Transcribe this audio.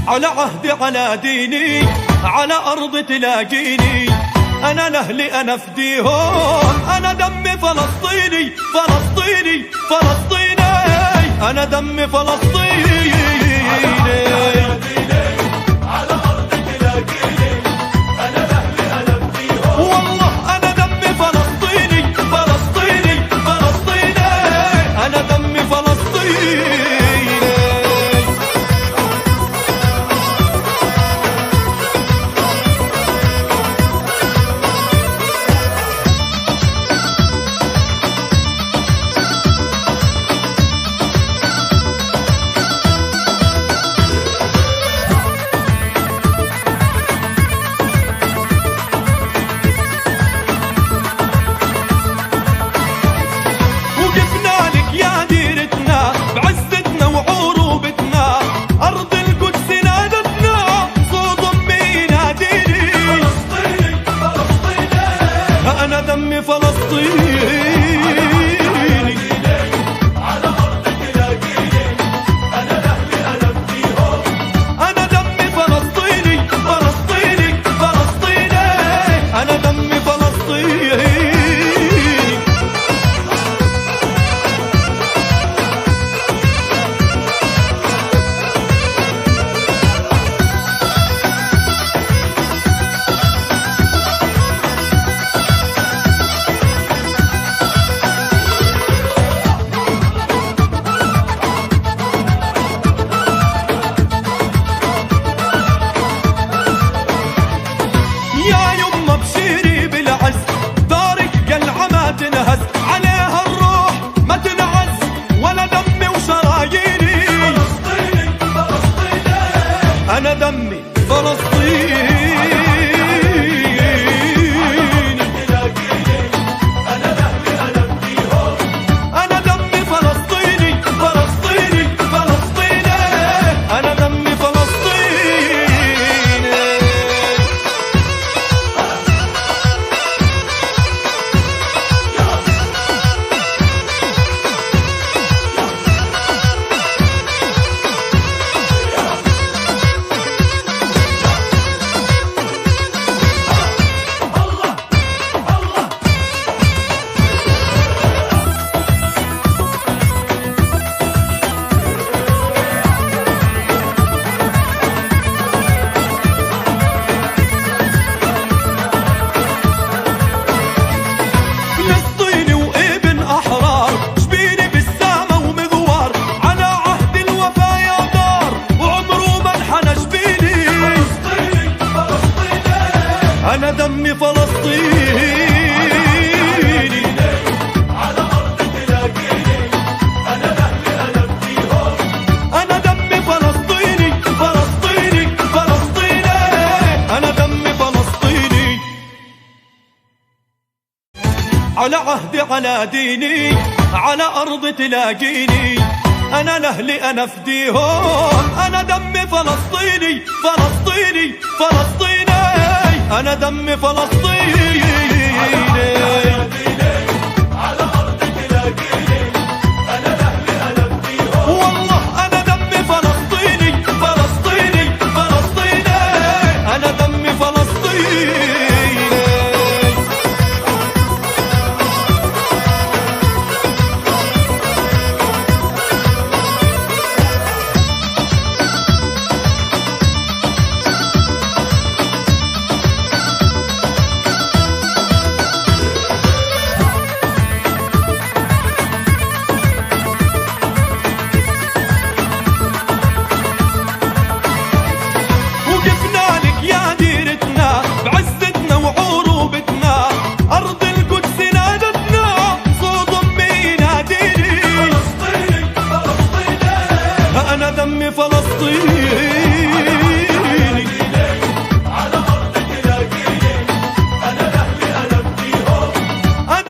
على عهدي على ديني، على أرض تلاقيني، أنا لأهلي أنا أفديهم، أنا دمي فلسطيني فلسطيني فلسطيني، أنا دمي فلسطيني. أنا دمي فلسطيني على أرض تلاقيني، أنا لأهلي أنا أفديهم، أنا دمي فلسطيني فلسطيني فلسطيني، أنا دمي فلسطيني. تنهز عليها الروح ما تنعز ولا دمي وشراييني، فلسطيني فلسطيني، أنا دمي فلسطيني. أنا لأهلي أنا أفديهم، أنا دمي فلسطيني فلسطيني فلسطيني، أنا دمي فلسطيني. أنا دمي فلسطيني على أرض تلاقيني، أنا لأهلي أنا أفديهم، أنا دمي فلسطيني فلسطيني فلسطيني، أنا دمي فلسطيني على عهدي على ديني، على أرض تلاقيني، أنا لأهلي أنا أفديهم، أنا دمي فلسطيني فلسطيني فلسطيني، أنا دمي فلسطيني. على أرض تلاقيني، أنا لأهلي أنا أفديهم، والله أنا دمي فلسطيني فلسطيني فلسطيني، أنا دمي فلسطيني. أنا دمي فلسطيني